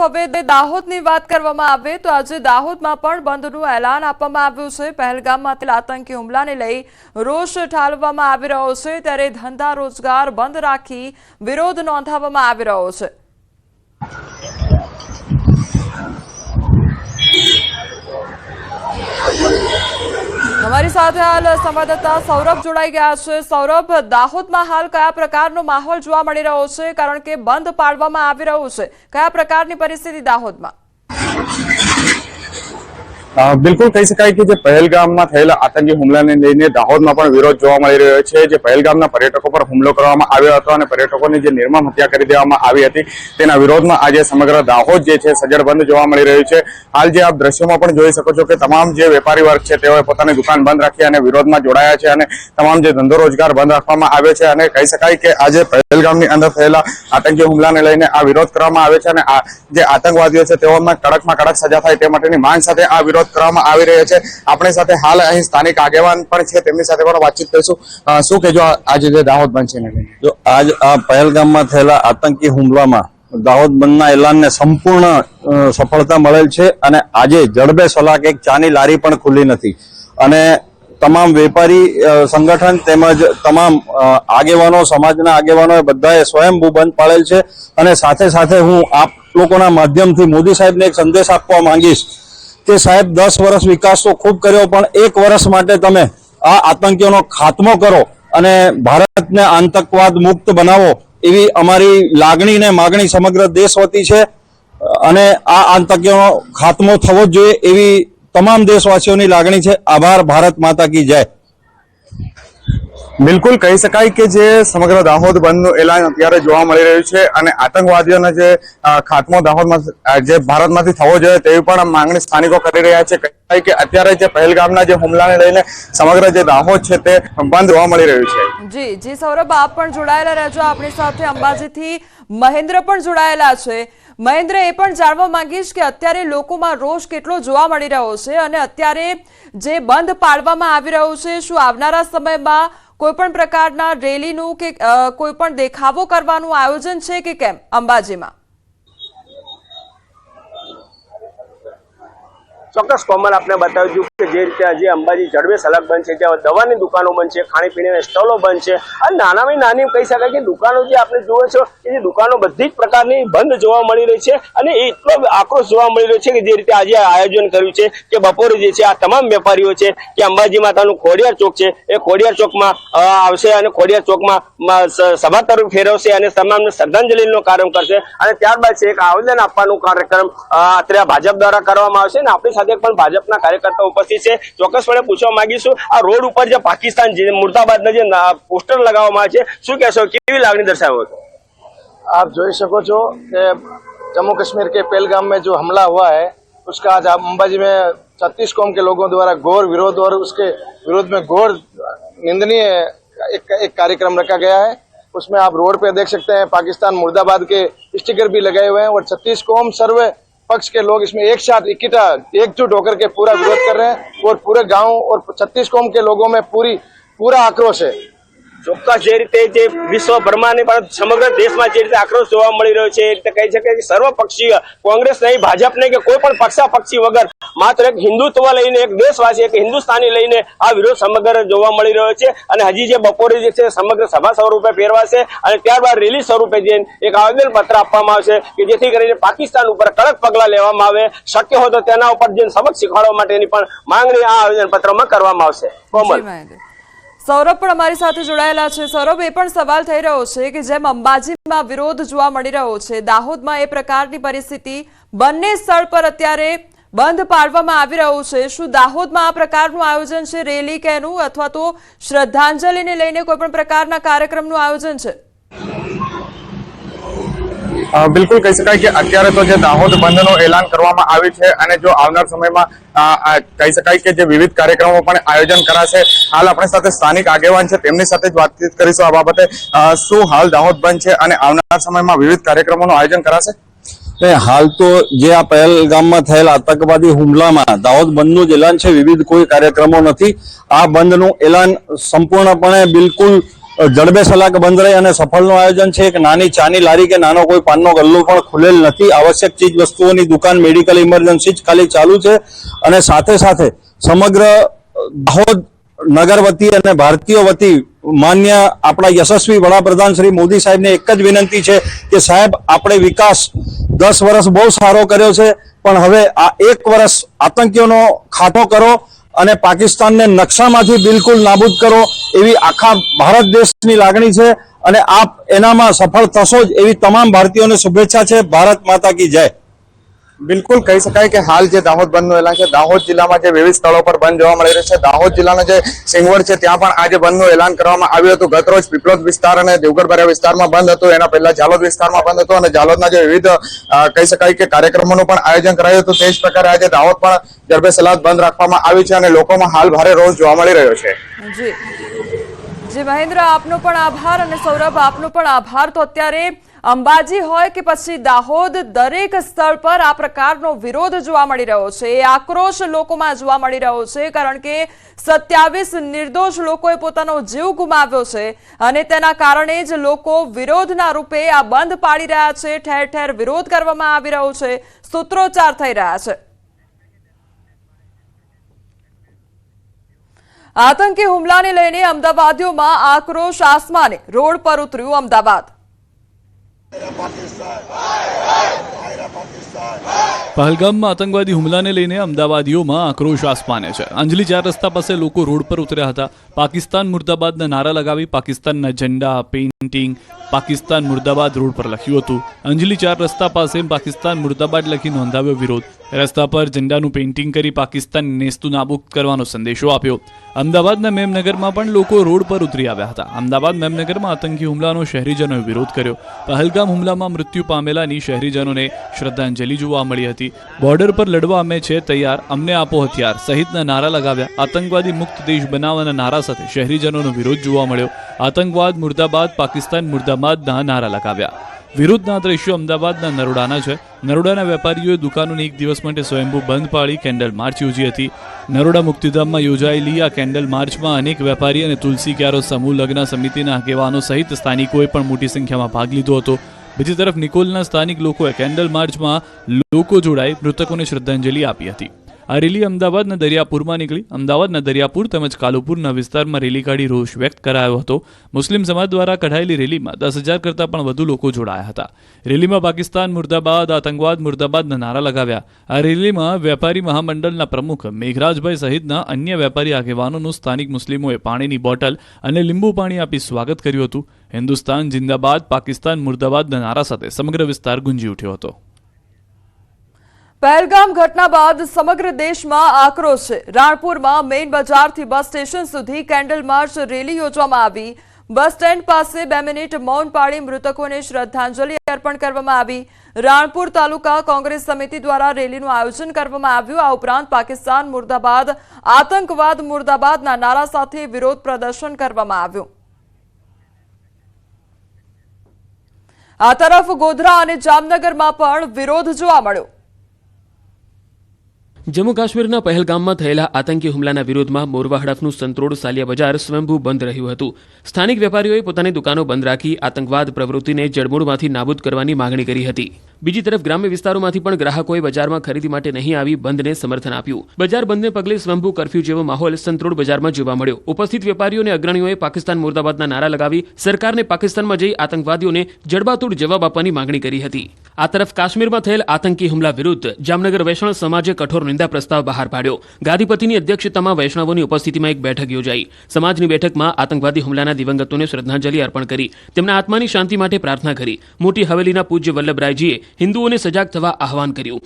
તરફ હવે દાહોદની વાત કરવામાં આવે તો આજે દાહોદમાં પણ બંધનું એલાન આપવામાં આવ્યું છે। પહેલગામમાં આતંકી હુમલાને લઈ રોષ ઠાલવવામાં આવી રહ્યો છે, ત્યારે ધંધા રોજગાર બંધ રાખી વિરોધ નોંધાવવામાં આવી રહ્યો છે। हमारी साथ हाल संवाददाता सौरभ जोड़ाई गया है। सौरभ, दाहोद में हाल क्या प्रकारનો माहौल જોવા મળી રહ્યો છે, કારણ કે બંધ પાડવામાં આવી રહ્યું છે, કયા પ્રકારની પરિસ્થિતિ દાહોદમાં? बिल्कुल कही शकाय कि पहलगाम में थयेला आतंकी हुमला ने लईने दाहोद में पण विरोध जोवा मळी रह्यो छे। जे पहलगामना पर्यटको पर हुमलो करवामां आव्यो हतो अने पर्यटकोनी जे निर्मम हत्या करी देवामां आवी हती तेना विरोधमां आज समग्र दाहोद जे छे सज्जड बंध जोवा मळी रह्युं छे। हाल जे आप दृश्योमां पण जोई शको छो के तमाम जे वेपारी वर्ग छे तेओए पोतानी दुकान बंध राखी अने विरोधमां जोडाया छे अने तमाम जे धंधो रोजगार बंध राखवामां आव्यो छे अने कही शकाय के आज पहलगामनी अंदर थयेला आतंकी हुमलाने लईने आ विरोध करवामां आव्यो छे अने आ जे आतंकवादीओ छे तेओने कड़कमां कड़क सजा थाय ते माटेनी मांग साथे आ विरोध करवामां आवी रह्यो छे। आपणी साथे हाल અહીં સ્થાનિક આગેવાન પણ છે, તેમની સાથે પણ વાતચીત કરીશું। શું કહેજો આજે જે દાહોદ બંધ છે? જો આજ આ પહેલગામમાં થયેલા આતંકી હુમલામાં દાહોદ બંધના એલાનને સંપૂર્ણ સફળતા મળેલ છે અને આજે જડબે સલાક એક ચાની લારી પણ ખુલ્લી નથી અને તમામ વેપારી સંગઠન તેમજ તમામ આગેવાનો સમાજના આગેવાનોએ બધાએ સ્વયંભૂ બંધ પાળેલ છે અને સાથે સાથે હું આપ લોકોના માધ્યમથી મોદી સાહેબને એક સંદેશ આપવા માંગીશ કે સાહેબ 10 વર્ષ વિકાસ તો ખૂબ કર્યો, પણ 1 વર્ષ માટે તમે આ આતંકીઓનો ખાત્મો કરો અને ભારતને આતંકવાદ મુક્ત બનાવો એવી અમારી લાગણી ને માગણી સમગ્ર દેશ વતી છે અને આ આતંકીઓનો ખાત્મો થવો જ જોઈએ એવી તમામ દેશવાસીઓની લાગણી છે। આભાર। ભારત માતા કી જય। बिल्कुल कही शकाय कि जे समग्र दाहोद बंधનું એલાન અત્યારે જોવા મળી રહ્યું છે અને આતંકવાદીઓનો જે ખાત્મો દાહોદમાં જે ભારતમાંથી થવો જોઈએ તેવી પણ માંગણી સ્થાનિકો કરી રહ્યા છે। કહેવાય કે અત્યારે જે પહેલગામના જે હુમલાને લઈને સમગ્ર જે દાહોદ છે તે બંધ જોવા મળી રહ્યું છે। જી સૌરભ, આપ પણ જોડાયેલા રહેજો આપણી સાથે। અંબાજીથી મહેન્દ્ર પણ જોડાયેલા છે। મહેન્દ્ર, એ પણ જાણવા માંગીશ કે અત્યારે લોકોમાં રોષ કેટલો જોવા મળી રહ્યો છે અને અત્યારે જે બંધ પાડવામાં આવી રહ્યું છે, શું આવનારા સમયમાં કોઈ પણ પ્રકારના રેલીનું કે કોઈ પણ દેખાવો કરવાનું આયોજન છે કે કેમ અંબાજીમાં? ચોક્કસ કોમલ આપને બતાવ્યું કે જે રીતે આજે અંબાજી જડબે સલાક બંધ છે, ત્યાં દવાની દુકાનો બંધ છે, ખાણીપીણીના સ્ટોલો બંધ છે અને નાનામાં નાની કહી શકાય કે દુકાનો જે આપણે જુઓ છો એ દુકાનો બધી જ પ્રકારની બંધ જોવા મળી રહી છે અને એટલો આક્રોશ જોવા મળી રહ્યો છે કે જે રીતે આજે આયોજન કર્યું છે કે બપોરે જે છે આ તમામ વેપારીઓ છે કે અંબાજી માતાનું ખોડિયાર ચોક છે એ ખોડિયાર ચોકમાં આવશે અને ખોડિયાર ચોકમાં સભા તરફ ફેરવશે અને તમામને શ્રદ્ધાંજલિનો કાર્યક્રમ કરશે અને ત્યારબાદ છે એક આવેદન આપવાનું કાર્યક્રમ અત્યારે ભાજપ દ્વારા કરવામાં આવશે અને આપણી સાથે પણ ભાજપના કાર્યકર્તાઓ ઉપસ્થિત છે। ચોક્કસપણે પૂછવા માંગીશું આ રોડ ઉપર જે પાકિસ્તાન જે મુર્દાબાદના જે પોસ્ટર લગાવવામાં આવે છે, શું કહેશો, કેવી લાગણી દર્શાવો છો? आप જોઈ શકો છો કે जम्मू कश्मीर के पहलगाम में जो हमला हुआ है उसका आज अंबाजी में 36 कौम के लोगों द्वारा घोर विरोध और उसके विरोध में घोर निंदनीय एक कार्यक्रम रखा गया है। उसमें आप रोड पे देख सकते हैं पाकिस्तान मुर्दाबाद के स्टिकर भी लगाए हुए हैं और 36 कौम सर्व पक्ष के लोग इसमें एक साथ इकट्ठा एकजुट होकर के पूरा विरोध कर रहे हैं और पूरे गांव और 36 कौम के लोगों में पूरा आक्रोश है। ચોક્કસ જે રીતે જે વિશ્વભરમાં પણ સમગ્ર દેશમાં જે રીતે આક્રોશ જોવા મળી રહ્યો છે એ રીતે કહી શકાય કે સર્વપક્ષીય કોંગ્રેસ નહીં, ભાજપ નહીં કે કોઈ પણ પક્ષાપક્ષી વગર માત્ર એક હિન્દુત્વ લઈને, એક દેશવાસી, એક હિન્દુસ્તાની લઈને આ વિરોધ સમગ્ર જોવા મળી રહ્યો છે અને હજી જે બપોરે જે છે સમગ્ર સભા સ્વરૂપે ફેરવાશે અને ત્યારબાદ રેલી સ્વરૂપે જઈને એક આવેદન પત્ર આપવામાં આવશે કે જેથી કરીને પાકિસ્તાન ઉપર કડક પગલાં લેવામાં આવે, શક્ય હોય તો તેના ઉપર જે સબક શીખવાડવા માટેની પણ માંગણી આ આવેદન પત્રમાં કરવામાં આવશે। કોમલ, સૌરભ પણ અમારી સાથે જોડાયેલા છે। સૌરભ, એ પણ સવાલ થઈ રહ્યો છે કે જેમ અંબાજીમાં વિરોધ જોવા મળી રહ્યો છે, દાહોદમાં એ પ્રકારની પરિસ્થિતિ, બંને સ્થળ પર અત્યારે બંધ પાડવામાં આવી રહ્યું છે, શું દાહોદમાં આ પ્રકારનું આયોજન છે, રેલી કે એનું, અથવા તો શ્રદ્ધાંજલિને લઈને કોઈ પણ પ્રકારના કાર્યક્રમનું આયોજન છે? बिल्कुल कही शकाय कि અત્યારે તો જે દાહોદ બંધનું એલાન કરવામાં આવ્યું છે અને જો આવનાર સમયમાં કહી શકાય કે જે વિવિધ કાર્યક્રમો પણ આયોજન કરાશે। હાલ આપણી સાથે સ્થાનિક આગેવાન છે, તેમની સાથે જ વાતચીત કરીશું આ બાબતે। શું હાલ દાહોદ બંધ છે અને આવનાર સમયમાં વિવિધ કાર્યક્રમોનું આયોજન કરાશે? હાલ તો જે આ પહેલગામમાં થયેલા આતંકવાદી હુમલામાં દાહોદ બંધનું જ એલાન છે, વિવિધ કોઈ કાર્યક્રમો નથી। આ બંધનું એલાન સંપૂર્ણપણે બિલકુલ જડબે સલાક બંધ રહી અને સફળનું આયોજન છે. એક નાની ચાની લારી કે નાનો કોઈ પાનનો ગલ્લો પણ ખુલેલ નથી. આવશ્યક ચીજ વસ્તુઓની દુકાન, મેડિકલ ઇમરજન્સી જ ખાલી ચાલુ છે. અને સાથે સાથે સમગ્ર દાહોદ નગર વતી અને ભારતીય વતી માન્ય આપણા યશસ્વી વડાપ્રધાન શ્રી મોદી સાહેબને એક જ વિનંતી છે કે સાહેબ, આપણે વિકાસ 10 વર્ષ બહુ સારો કર્યો છે, પણ હવે આ 1 વર્ષ આતંકીઓનો ખાટો કરો અને પાકિસ્તાનને નકશામાંથી બિલકુલ નાબૂદ કરો એવી આખા ભારત દેશની લાગણી છે. અને આપ એનામાં સફળ થશો જ એવી તમામ ભારતીયોને શુભેચ્છા છે. ભારત માતા કી જય. બિલકુલ કહી શકાય કે હાલ જે દાહોદ બંધનું એલાન છે, દાહોદ જિલ્લામાં જે વિવિધ સ્થળો પર બંધ જોવા મળી રહ્યું છે. દાહોદ જિલ્લાનો જે સિંગવડ છે ત્યાં પણ આજે બંધનું એલાન કરવામાં આવ્યું હતું. ગતરોજ પીપલોદ વિસ્તાર અને દેવગઢ વિસ્તારમાં બંધ હતું. એના પહેલા જાલોદ વિસ્તારમાં બંધ હતું અને જાલોદના જે વિવિધ કહી શકાય કે કાર્યક્રમોનું પણ આયોજન કરાયું હતું. તે જ પ્રકારે આજે દાહોદ પણ જડબે સલાક બંધ રાખવામાં આવ્યું છે અને લોકોમાં હાલ ભારે રોષ જોવા મળી રહ્યો છે. જી મહેન્દ્ર, આપનો પણ આભાર અને સૌરભ, આપનો પણ આભાર. તો અત્યારે અંબાજી હોય કે પછી દાહોદ, દરેક સ્થળ પર આ પ્રકારનો વિરોધ જોવા મળી રહ્યો છે. એ આક્રોશ લોકોમાં જોવા મળી રહ્યો છે, કારણ કે 27 નિર્દોષ લોકોએ પોતાનો જીવ ગુમાવ્યો છે અને તેના કારણે જ લોકો વિરોધના રૂપે આ બંધ પાડી રહ્યા છે. ઠેર ઠેર વિરોધ કરવામાં આવી રહ્યો છે, સૂત્રોચ્ચાર થઈ રહ્યા છે. આતંકી હુમલાને લઈને અમદાવાદીઓમાં આક્રોશ આસમાને. રોડ પર ઉતર્યું અમદાવાદ. પહલગામમાં આતંકવાદી હુમલાને લઈને અમદાવાદીઓમાં આક્રોશ આસમાને છે. અંજલી 4 રસ્તા પાસે લોકો રોડ પર ઉતર્યા હતા. પાકિસ્તાન મુર્દાબાદના નારા લગાવી પાકિસ્તાનના ઝંડા, પેઇન્ટિંગ, પાકિસ્તાન મુર્દાબાદ રોડ પર લખ્યું હતું. અંજલી 4 રસ્તા પાસે પાકિસ્તાન મુર્દાબાદ લખી નોંધાવ્યો વિરોધ. રસ્તા પર ઝંડાનું પેઇન્ટિંગ કરી પાકિસ્તાન નેસ્તું નાબૂદ કરવાનો સંદેશો આપ્યો. અમદાવાદના મેમનગરમાં પણ લોકો રોડ પર ઉતરી આવ્યા હતા. અમદાવાદ મેમનગરમાં આતંકી હુમલાનો શહેરીજનોએ વિરોધ કર્યો. પહલગામ હુમલામાં મૃત્યુ પામેલાની શહેરીજનોને શ્રદ્ધાંજલિ જોવા મળી હતી. બોર્ડર પર લડવા અમે છે તૈયાર, અમને આપો હથિયાર સહિતના નારા લગાવ્યા. આતંકવાદી મુક્ત દેશ બનાવવાના નારા સાથે શહેરીજનોનો વિરોધ જોવા મળ્યો. આતંકવાદ મુર્દાબાદ, પાકિસ્તાન મુર્દાબાદના નારા લગાવ્યા. વિરોધના દ્રશ્યો અમદાવાદના નરોડાના છે. નરોડાના વેપારીઓએ દુકાનોને 1 દિવસ માટે સ્વયંભૂ બંધ પાડી કેન્ડલ માર્ચ યોજી હતી. નરોડા મુક્તિધામમાં યોજાયેલી આ કેન્ડલ માર્ચમાં અનેક વેપારી અને તુલસી ક્યારો સમૂહ લગ્ન સમિતિના આગેવાનો સહિત સ્થાનિકોએ પણ મોટી સંખ્યામાં ભાગ લીધો હતો. બીજી તરફ નિકોલના સ્થાનિક લોકોએ કેન્ડલ માર્ચમાં લોકો જોડાઈ મૃતકોને શ્રદ્ધાંજલિ આપી હતી. આ રેલી અમદાવાદના દરિયાપુરમાં નીકળી. અમદાવાદના દરિયાપુર તેમજ કાલુપુરના વિસ્તારમાં રેલી કાઢી રોષ વ્યક્ત કરાયો હતો. મુસ્લિમ સમાજ દ્વારા કઢાયેલી રેલીમાં 10,000 કરતાં પણ વધુ લોકો જોડાયા હતા. રેલીમાં પાકિસ્તાન મુર્દાબાદ, આતંકવાદ મુર્દાબાદના નારા લગાવ્યા. આ રેલીમાં વેપારી મહામંડળના પ્રમુખ મેઘરાજભાઈ સહિતના અન્ય વેપારી આગેવાનોનું સ્થાનિક મુસ્લિમોએ પાણીની બોટલ અને લીંબુ પાણી આપી સ્વાગત કર્યું હતું. હિન્દુસ્તાન જિંદાબાદ, પાકિસ્તાન મુર્દાબાદના નારા સાથે સમગ્ર વિસ્તાર ગુંજી ઉઠ્યો હતો. પહેલગામ ઘટના બાદ સમગ્ર દેશમાં આક્રોશ છે. રાણપુરમાં મેઇન બજારથી બસ સ્ટેશન સુધી કેન્ડલ માર્ચ રેલી યોજવામાં આવી. બસ સ્ટેન્ડ પાસે 2 મિનિટ મૌન પાળી મૃતકોને શ્રદ્ધાંજલિ અર્પણ કરવામાં આવી. રાણપુર તાલુકા કોંગ્રેસ સમિતિ દ્વારા રેલીનું આયોજન કરવામાં આવ્યું. આ ઉપરાંત પાકિસ્તાન મુર્દાબાદ, આતંકવાદ મુર્દાબાદના નારા સાથે વિરોધ પ્રદર્શન કરવામાં આવ્યું. આ તરફ ગોધરા અને જામનગરમાં પણ વિરોધ જોવા મળ્યો. જમ્મુ કાશ્મીરના પહેલગામમાં થયેલા આતંકી હુમલાના વિરોધમાં મોરવા હડફનું સંતરોડ સાલિયા બજાર સ્વયંભૂ બંધ રહ્યું હતું. સ્થાનિક વેપારીઓએ પોતાની દુકાનો બંધ રાખી આતંકવાદ પ્રવૃત્તિને જડમૂળમાંથી નાબૂદ કરવાની માંગણી કરી હતી. બીજી તરફ ગ્રામ્ય વિસ્તારોમાંથી પણ ગ્રાહકોએ બજારમાં ખરીદી માટે નહીં આવી બંધને સમર્થન આપ્યું. બજાર બંધને પગલે સ્વયંભૂ કર્ફ્યુ જેવો માહોલ સંતરોડ બજારમાં જોવા મળ્યો. ઉપસ્થિત વેપારીઓ અને અગ્રણીઓએ પાકિસ્તાન મુર્દાબાદના નારા લગાવી સરકારને પાકિસ્તાનમાં જઈ આતંકવાદીઓને જડબાતોડ જવાબ આપવાની માંગણી કરી હતી. આ તરફ કાશ્મીરમાં થયેલ આતંકી હુમલા વિરુદ્ધ જામનગર વૈષ્ણવ સમાજે કઠોર નિંદા પ્રસ્તાવ બહાર પાડ્યો. ગાદીપતિની અધ્યક્ષતામાં વૈષ્ણવોની ઉપસ્થિતિમાં એક બેઠક યોજાઈ. સમાજની બેઠકમાં આતંકવાદી હુમલાના દિવંગતોને શ્રદ્ધાંજલિ અર્પણ કરી. તેમના આત્માની શાંતિ માટે પ્રાર્થના કરી. મોટી હવેલીના પૂજ્ય વલ્લભરાયજીએ હિન્દુઓને સજાગ થવા આહવાન કર્યું.